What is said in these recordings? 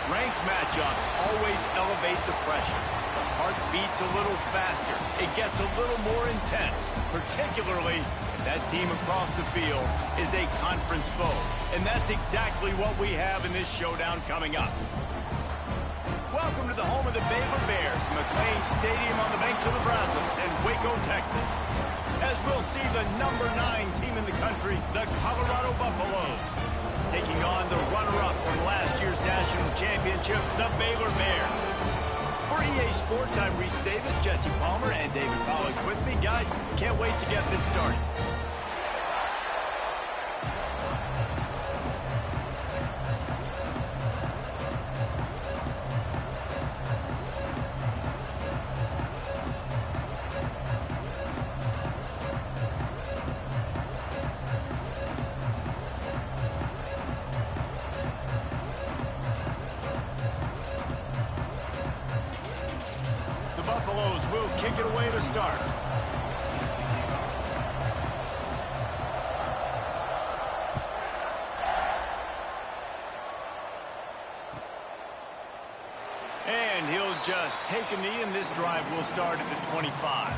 Ranked matchups always elevate the pressure. The heart beats a little faster. It gets a little more intense, particularly if that team across the field is a conference foe. And that's exactly what we have in this showdown coming up. Welcome to the home of the Baylor Bears, McLean Stadium on the banks of the Brazos in Waco, Texas. As we'll see the #9 team in the country, the Colorado Buffaloes, taking on the runner-up from last year's national championship, the Baylor Bears. For EA Sports, I'm Reese Davis, Jesse Palmer, and David Pollack with me. Guys, can't wait to get this started. Buffaloes will kick it away to start. And he'll just take a knee, and this drive will start at the 25.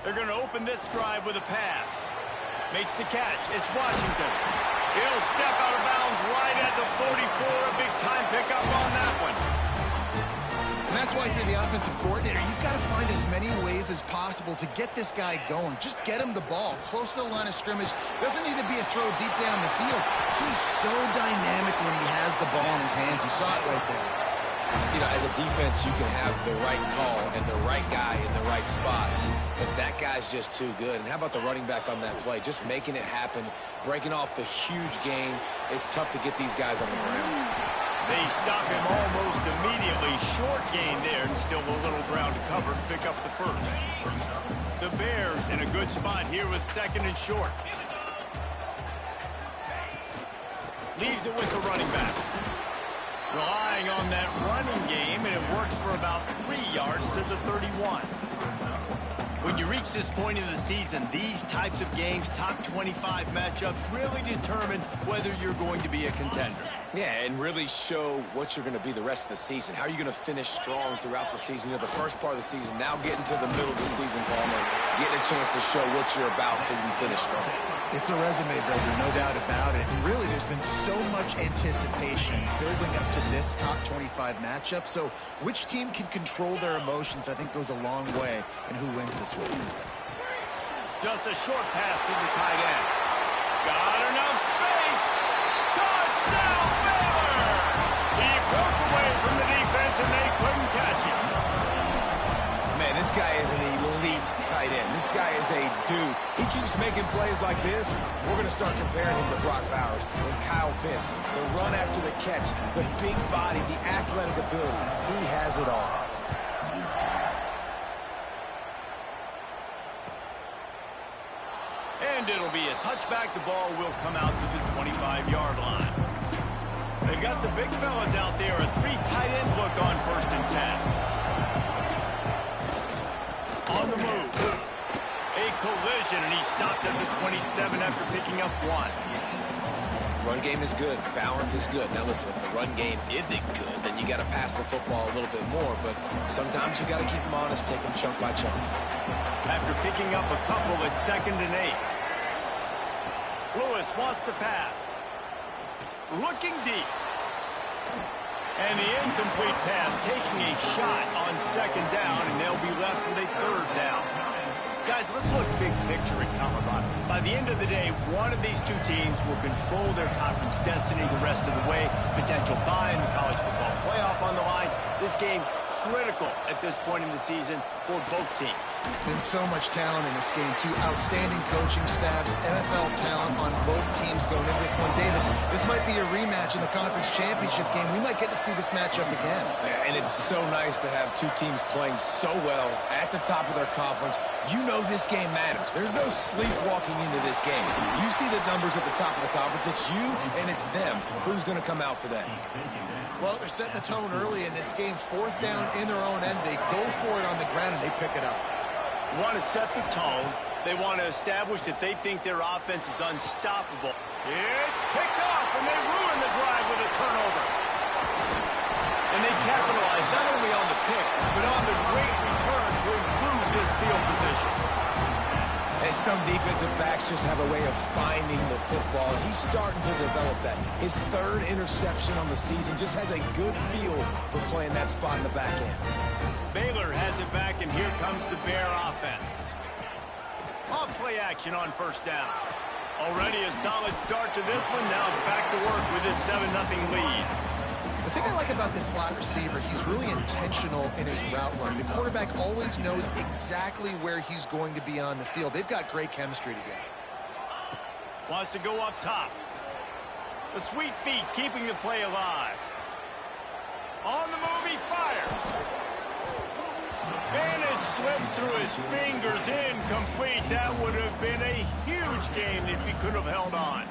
They're going to open this drive with a pass. Makes the catch. It's Washington. He'll step out of bounds right at the 44. A big-time pickup on that one. And that's why if you're the offensive coordinator, you've got to find as many ways as possible to get this guy going. Just get him the ball close to the line of scrimmage. Doesn't need to be a throw deep down the field. He's so dynamic when he has the ball in his hands. You saw it right there. You know, as a defense, you can have the right call and the right guy in the right spot. But that guy's just too good. And how about the running back on that play? Just making it happen, breaking off the huge gain. It's tough to get these guys on the ground. They stop him almost immediately. Short gain there, and still a little ground to cover to pick up the first. The Bears in a good spot here with second and short. Leaves it with the running back. Relying on that running game, and it works for about 3 yards to the 31. When you reach this point in the season, these types of games, top 25 matchups, really determine whether you're going to be a contender. Yeah, and really show what you're going to be the rest of the season. How are you going to finish strong throughout the season? You know, the first part of the season, now getting to the middle of the season, Palmer, getting a chance to show what you're about so you can finish strong. It's a resume builder, no doubt about it. And really, there's been so much anticipation building up to this top 25 matchup. So which team can control their emotions, I think, goes a long way in who wins this week. Just a short pass to the tight end. Got enough space. Touchdown, Baylor! He broke away from the defense, and they couldn't catch him. Man, this guy is an elite tight end. This guy is a dude. He keeps making plays like this. We're going to start comparing him to Brock Bowers and Kyle Pitts. The run after the catch, the big body, the athletic ability. He has it all. And it'll be a touchback. The ball will come out to the 25-yard line. They've got the big fellas out there. A 3 tight end look on 1st and 10. On the move. A collision, and he stopped at the 27 after picking up 1. Run game is good. Balance is good. Now listen, if the run game isn't good, then you got to pass the football a little bit more. But sometimes you got to keep them honest, take them chunk by chunk. After picking up a couple, it's 2nd and 8. Lewis wants to pass. Looking deep. And the incomplete pass, taking a shot on 2nd down, and they'll be left with a 3rd down. Guys, let's look big picture at Colorado. By the end of the day, one of these two teams will control their conference destiny the rest of the way. Potential bye in the college football playoff on the line. This game critical at this point in the season for both teams. Been so much talent in this game, too. Outstanding coaching staffs, NFL talent on both teams going into this one. David, this might be a rematch in the conference championship game. We might get to see this matchup again. Yeah, and it's so nice to have two teams playing so well at the top of their conference. You know this game matters. There's no sleepwalking into this game. You see the numbers at the top of the conference. It's you and it's them. Who's going to come out today? Well, they're setting the tone early in this game. 4th down in their own end. They go for it on the ground, and they pick it up. Want to set the tone. They want to establish that they think their offense is unstoppable. It's picked off, and they ruin the drive with a turnover. And they capitalize not only on the pick, but on the great return to improve this field position. And some defensive backs just have a way of finding the football. He's starting to develop that. His 3rd interception on the season just has a good feel for playing that spot in the back end. Baylor has it back, and here comes the Bear offense. Off play action on 1st down. Already a solid start to this one. Now back to work with his 7-0 lead. The thing I like about this slot receiver, he's really intentional in his route run. The quarterback always knows exactly where he's going to be on the field. They've got great chemistry together. Wants to go up top. The sweet feet keeping the play alive. On the move, he fires. And it slips through his fingers, incomplete. That would have been a huge game if he could have held on.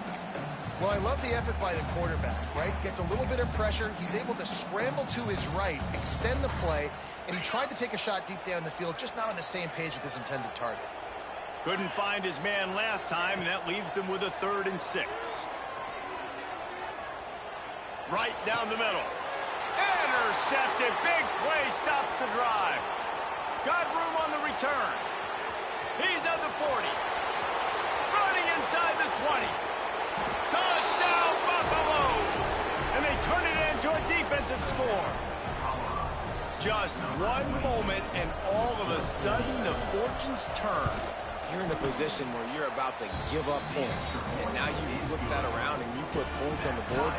Well, I love the effort by the quarterback, right? Gets a little bit of pressure. He's able to scramble to his right, extend the play, and he tried to take a shot deep down the field, just not on the same page with his intended target. Couldn't find his man last time, and that leaves him with a 3rd and 6. Right down the middle. Intercepted. Big play stops the drive. Got room on the return. He's at the 40. Running inside the 20. Touchdown, Buffaloes! And they turn it into a defensive score. Just one moment, and all of a sudden, the fortunes turn. You're in a position where you're about to give up points, and now you flip that around and you put points on the board.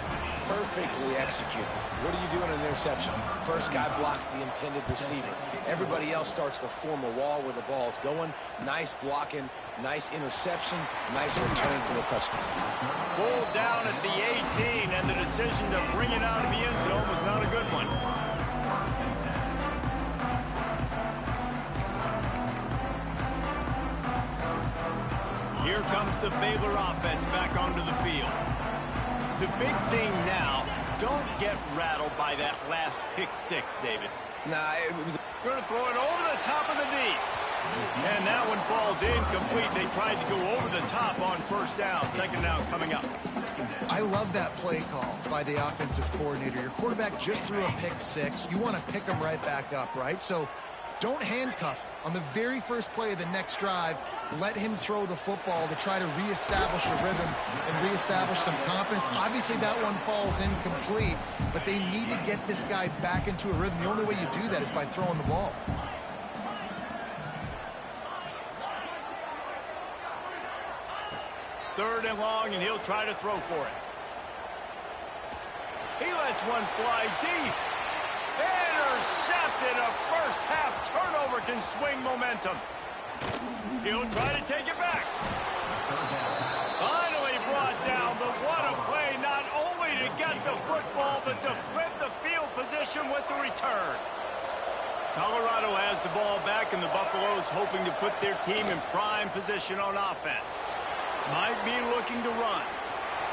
Perfectly executed. What do you do in an interception? First guy blocks the intended receiver. Everybody else starts to form a wall where the ball's going. Nice blocking, nice interception, nice return for the touchdown. Pulled down at the 18, and the decision to bring it out of the end zone was not a good one. Here comes the Baylor offense back onto the field. The big thing now, don't get rattled by that last pick 6, David. Nah, it was... Going to throw it over the top of the knee. And that one falls incomplete. They tried to go over the top on first down. Second down coming up. I love that play call by the offensive coordinator. Your quarterback just threw a pick six. You want to pick him right back up, right? So don't handcuff him. On the very first play of the next drive, let him throw the football to try to reestablish a rhythm and reestablish some confidence. Obviously, that one falls incomplete, but they need to get this guy back into a rhythm. The only way you do that is by throwing the ball. Third and long, and he'll try to throw for it. He lets one fly deep. Intercepted. A first-half turnover can swing momentum. He'll try to take it back. Finally brought down, but what a play, not only to get the football, but to flip the field position with the return. Colorado has the ball back, and the Buffaloes hoping to put their team in prime position on offense. Might be looking to run.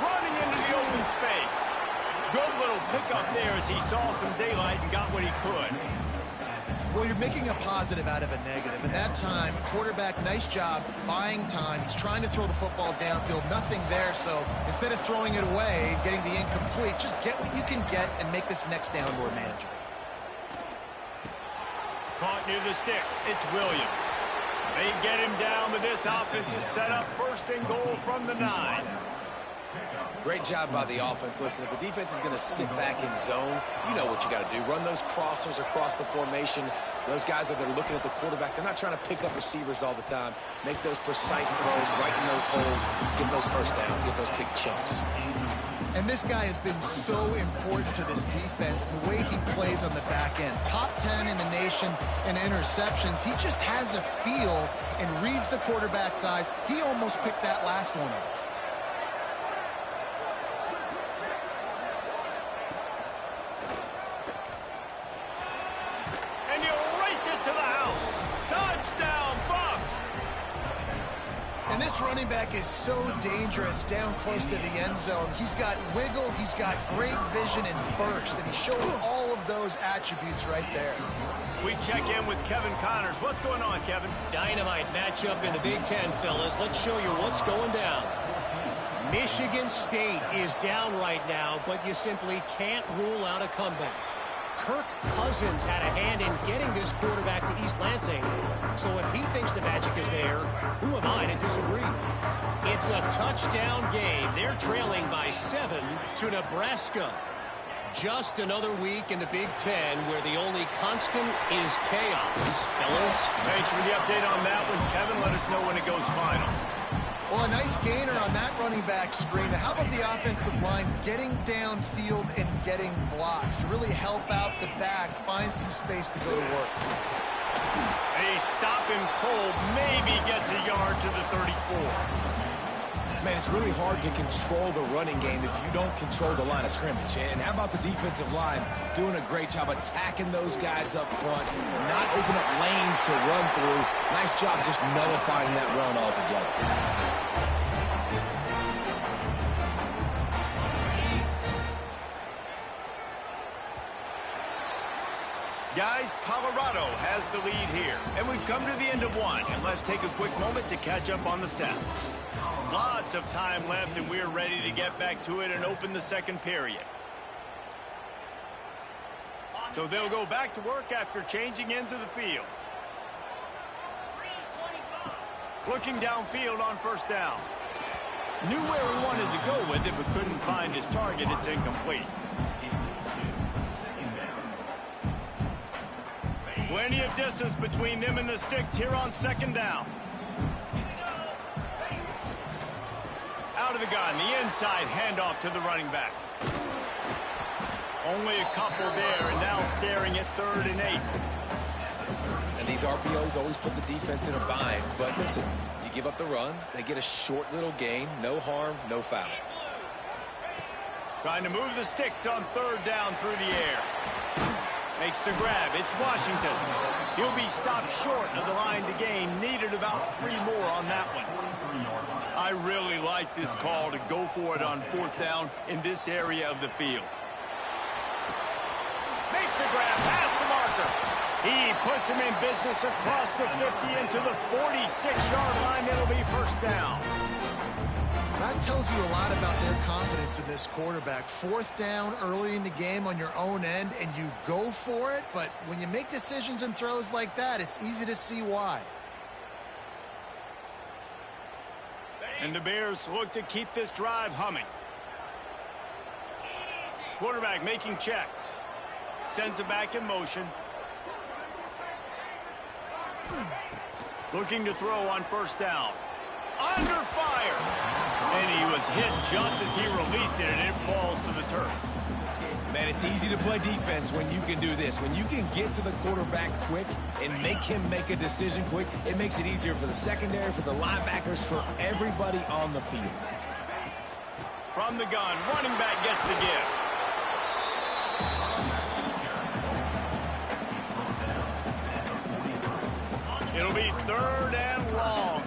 Running into the open space. Good little pickup there as he saw some daylight and got what he could. Well, you're making a positive out of a negative. And that time, quarterback, nice job buying time. He's trying to throw the football downfield. Nothing there, so instead of throwing it away, getting the incomplete, just get what you can get and make this next down more manageable. Caught near the sticks. It's Williams. They get him down, but this offense is set up first and goal from the 9. Great job by the offense. Listen, if the defense is going to sit back in zone, you know what you got to do. Run those crossers across the formation. Those guys that are looking at the quarterback, they're not trying to pick up receivers all the time. Make those precise throws right in those holes. Get those first downs. Get those big chunks. And this guy has been so important to this defense, the way he plays on the back end. Top 10 in the nation in interceptions. He just has a feel and reads the quarterback's eyes. He almost picked that last one off. And you race it to the house. Touchdown, Buffs! And this running back is so dangerous down close to the end zone. He's got wiggle, he's got great vision and burst, and he showed all of those attributes right there. We check in with Kevin Connors. What's going on, Kevin? Dynamite matchup in the Big Ten, fellas. Let's show you what's going down. Michigan State is down right now, but you simply can't rule out a comeback. Kirk Cousins had a hand in getting this quarterback to East Lansing. So if he thinks the magic is there, who am I to disagree? It's a touchdown game. They're trailing by 7 to Nebraska. Just another week in the Big Ten where the only constant is chaos. Fellas? Thanks for the update on that one, Kevin. Let us know when it goes final. Well, a nice gainer on that running back screen. How about the offensive line getting downfield and getting blocks to really help out the back, find some space to go to work? They stop him cold, maybe gets a yard to the 34. Man, it's really hard to control the running game if you don't control the line of scrimmage. And how about the defensive line doing a great job attacking those guys up front, not open up lanes to run through. Nice job just nullifying that run altogether. Guys, Colorado has the lead here, and we've come to the end of one, and let's take a quick moment to catch up on the stats. Lots of time left, and we're ready to get back to it and open the second period. So they'll go back to work after changing into the field. Looking downfield on first down. Knew where he wanted to go with it, but couldn't find his target. It's incomplete. Plenty of distance between them and the sticks here on second down. Out of the gun, the inside handoff to the running back. Only a couple there, and now staring at 3rd and 8. And these RPOs always put the defense in a bind. But listen, you give up the run, they get a short little gain, no harm, no foul. Trying to move the sticks on 3rd down through the air. Makes the grab. It's Washington. He'll be stopped short of the line to gain. Needed about 3 more on that one. I really like this call to go for it on 4th down in this area of the field. Makes the grab past the marker. He puts him in business across the 50 into the 46-yard line. It'll be first down. That tells you a lot about their confidence in this quarterback. Fourth down early in the game on your own end, and you go for it. But when you make decisions and throws like that, it's easy to see why. And the Bears look to keep this drive humming. Quarterback making checks. Sends it back in motion. Looking to throw on first down. Under fire. And he was hit just as he released it, and it falls to the turf. Man, it's easy to play defense when you can do this. When you can get to the quarterback quick and make him make a decision quick, it makes it easier for the secondary, for the linebackers, for everybody on the field. From the gun, running back gets the give. It'll be third and long.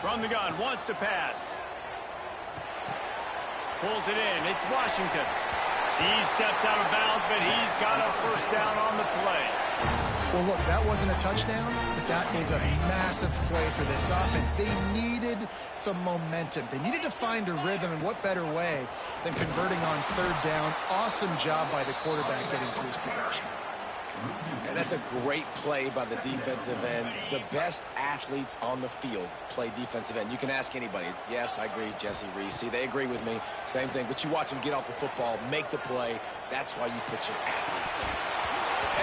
From the gun, wants to pass. Pulls it in. It's Washington. He steps out of bounds, but he's got a first down on the play. Well, look, that wasn't a touchdown, but that was a massive play for this offense. They needed some momentum. They needed to find a rhythm, and what better way than converting on third down. Awesome job by the quarterback getting through his progression. And that's a great play by the defensive end. The best athletes on the field play defensive end. You can ask anybody. Yes, I agree, Jesse Reese. See, they agree with me. Same thing. But you watch them get off the football, make the play. That's why you put your athletes there.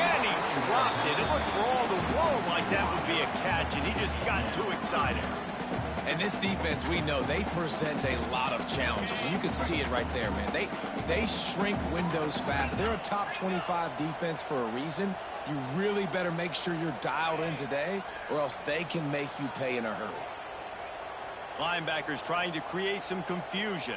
And he dropped it. It looked for all the world like that would be a catch, and he just got too excited. And this defense, we know, they present a lot of challenges. And you can see it right there, man. They shrink windows fast. They're a top 25 defense for a reason. You really better make sure you're dialed in today, or else they can make you pay in a hurry. Linebackers trying to create some confusion.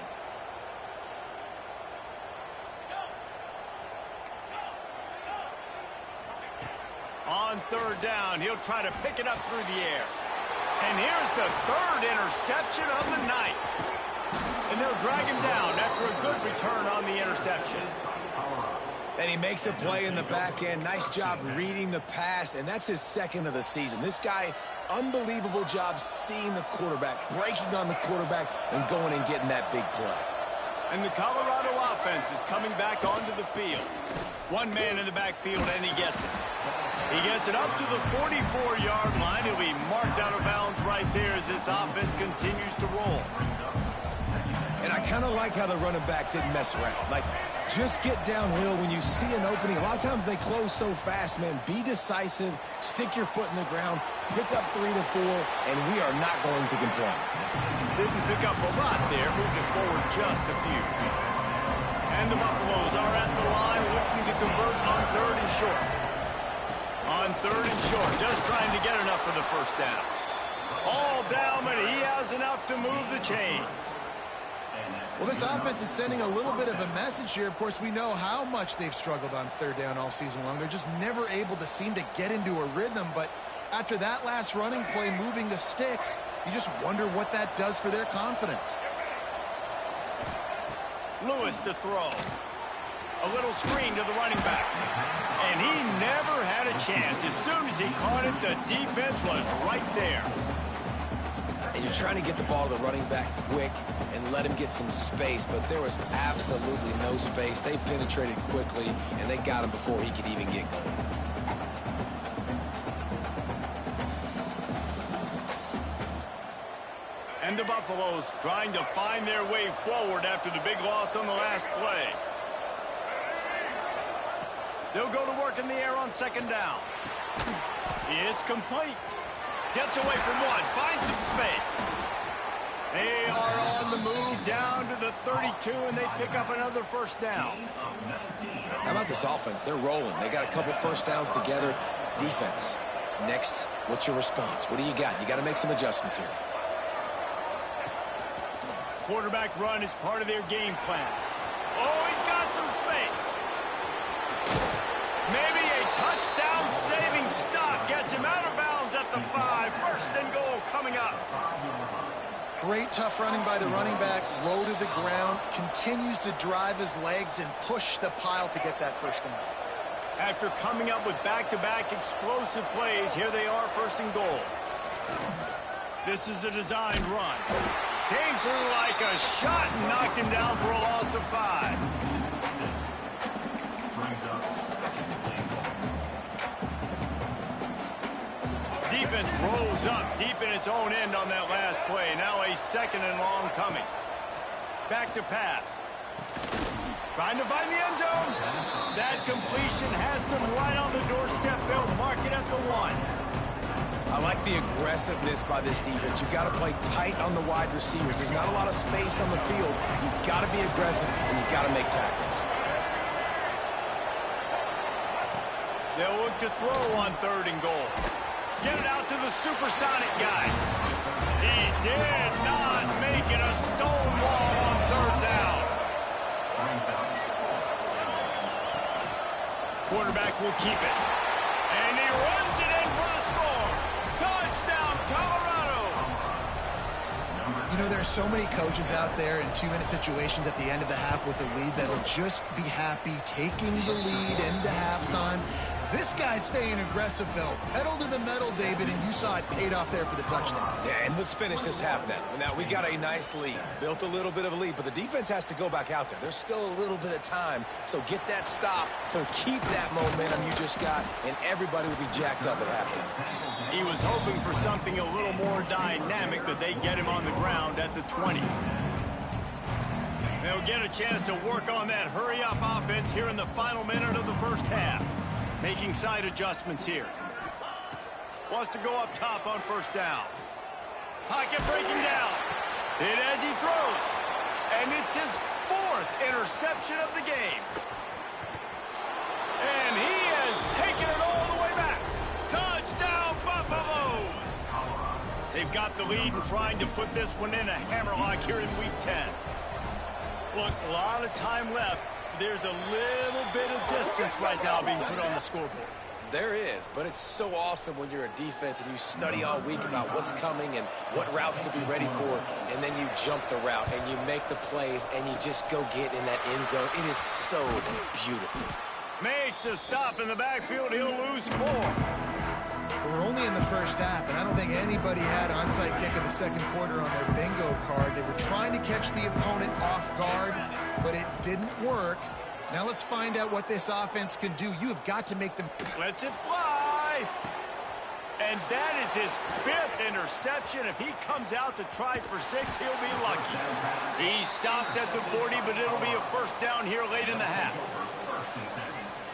On third down, he'll try to pick it up through the air. And here's the third interception of the night. And they'll drag him down after a good return on the interception. And he makes a play in the back end. Nice job reading the pass, and that's his second of the season. This guy, unbelievable job seeing the quarterback, breaking on the quarterback, and going and getting that big play. And the Colorado offense is coming back onto the field. One man in the backfield, and he gets it. He gets it up to the 44-yard line. He'll be marked out of bounds right there as this offense continues to roll. And I kind of like how the running back didn't mess around. Like, just get downhill when you see an opening. A lot of times they close so fast, man. Be decisive, stick your foot in the ground, pick up 3 to 4, and we are not going to complain. Didn't pick up a lot there, moved it forward just a few. And the Buffaloes are at the line looking to convert on third and short. On third and short, just trying to get enough for the first down. All down, but he has enough to move the chains. Well, this offense is sending a little bit of a message here. Of course, we know how much they've struggled on third down all season long. They're just never able to seem to get into a rhythm. But after that last running play, moving the sticks, you just wonder what that does for their confidence. Lewis to throw. A little screen to the running back. And he never had a chance. As soon as he caught it, the defense was right there. And you're trying to get the ball to the running back quick and let him get some space, but there was absolutely no space. They penetrated quickly, and they got him before he could even get going. And the Buffaloes trying to find their way forward after the big loss on the last play. They'll go to work in the air on second down. It's complete. Gets away from one, finds some space. They are on the move down to the 32, and they pick up another first down. How about this offense? They're rolling. They got a couple first downs together. Defense. Next, what's your response? What do you got? You got to make some adjustments here. Quarterback run is part of their game plan. Oh, he's got some space. Maybe a touchdown-saving stop gets him out of bounds at the 5. First and goal coming up. Great tough running by the running back, low to the ground, continues to drive his legs and push the pile to get that first down. After coming up with back-to-back explosive plays, here they are, first and goal. This is a designed run. Came through like a shot and knocked him down for a loss of 5. Defense rolls up deep in its own end on that last play. Now a second and long coming. Back to pass. Trying to find the end zone. That completion has them right on the doorstep. They'll mark it at the 1. I like the aggressiveness by this defense. You've got to play tight on the wide receivers. There's not a lot of space on the field. You've got to be aggressive, and you've got to make tackles. They'll look to throw on 3rd and goal. Get it out to the supersonic guy. He did not make it a stonewall on 3rd down. Quarterback will keep it. And he runs it in for the score. Touchdown, Colorado. You know, there are so many coaches out there in 2-minute situations at the end of the half with the lead that'll just be happy taking the lead into halftime. This guy's staying aggressive, though. Pedal to the metal, David, and you saw it paid off there for the touchdown. Yeah, and let's finish this half now. Now, we got a nice lead. Built a little bit of a lead, but the defense has to go back out there. There's still a little bit of time, so get that stop to keep that momentum you just got, and everybody will be jacked up at halftime. He was hoping for something a little more dynamic, but they get him on the ground at the 20. They'll get a chance to work on that hurry-up offense here in the final minute of the first half. Making side adjustments here. Wants to go up top on 1st down. Pocket breaking down. Hit as he throws. And it's his 4th interception of the game. And he has taken it all the way back. Touchdown, Buffaloes! They've got the lead and trying to put this one in a hammerlock here in Week 10. Look, a lot of time left. There's a little bit of distance right now being put on the scoreboard. There is, but it's so awesome when you're a defense and you study all week about what's coming and what routes to be ready for, and then you jump the route and you make the plays and you just go get in that end zone. It is so beautiful. Makes a stop in the backfield. He'll lose 4. We're only in the first half, and I don't think anybody had onside kick in the second quarter on their bingo card. They were trying to catch the opponent off guard, but it didn't work. Now let's find out what this offense can do. You have got to make them... Lets it fly. And that is his 5th interception. If he comes out to try for 6, he'll be lucky. He stopped at the 40, but it'll be a 1st down here late in the half.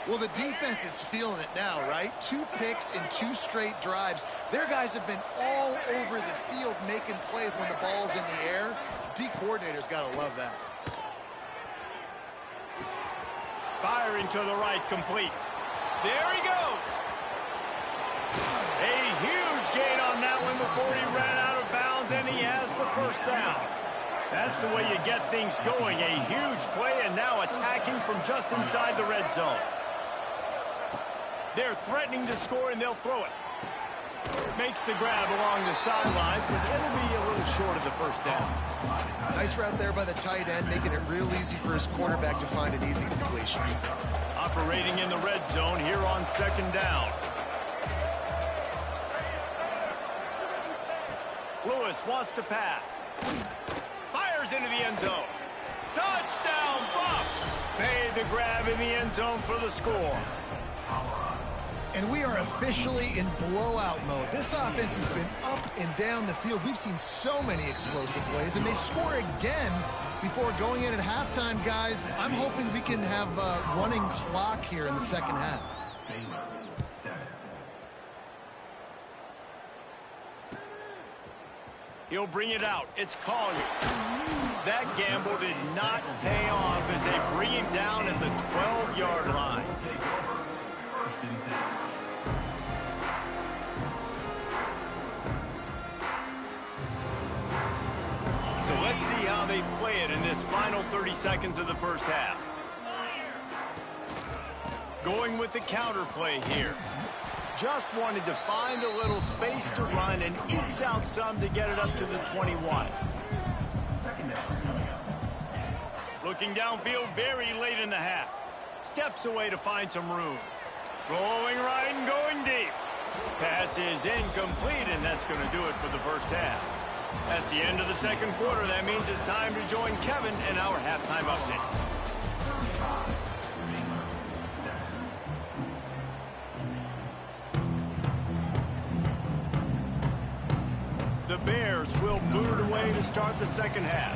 Well, the defense is feeling it now, right? 2 picks in 2 straight drives. Their guys have been all over the field making plays when the ball's in the air. D coordinator's got to love that. Firing to the right, complete. There he goes. A huge gain on that one before he ran out of bounds, and he has the 1st down. That's the way you get things going. A huge play, and now attacking from just inside the red zone. They're threatening to score, and they'll throw it. Makes the grab along the sidelines, but it'll be a little short of the 1st down. Nice route there by the tight end, making it real easy for his quarterback to find an easy completion. Operating in the red zone here on 2nd down. Lewis wants to pass. Fires into the end zone. Touchdown, Buffs! Made the grab in the end zone for the score. And we are officially in blowout mode. This offense has been up and down the field. We've seen so many explosive plays, and they score again before going in at halftime, guys. I'm hoping we can have a running clock here in the second half. He'll bring it out. It's Collier. That gamble did not pay off as they bring him down at the 12-yard line. So let's see how they play it in this final 30 seconds of the first half. Going with the counter play here. just wanted to find a little space to run and ekes out some to get it up to the 21. Looking downfield very late in the half. Steps away to find some room. Rolling right and going deep. Pass is incomplete, and that's going to do it for the first half. That's the end of the second quarter. That means it's time to join Kevin in our halftime update. The Bears will boot it away to start the second half.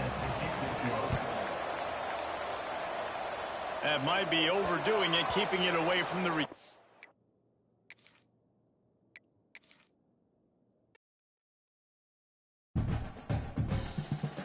That might be overdoing it, keeping it away from the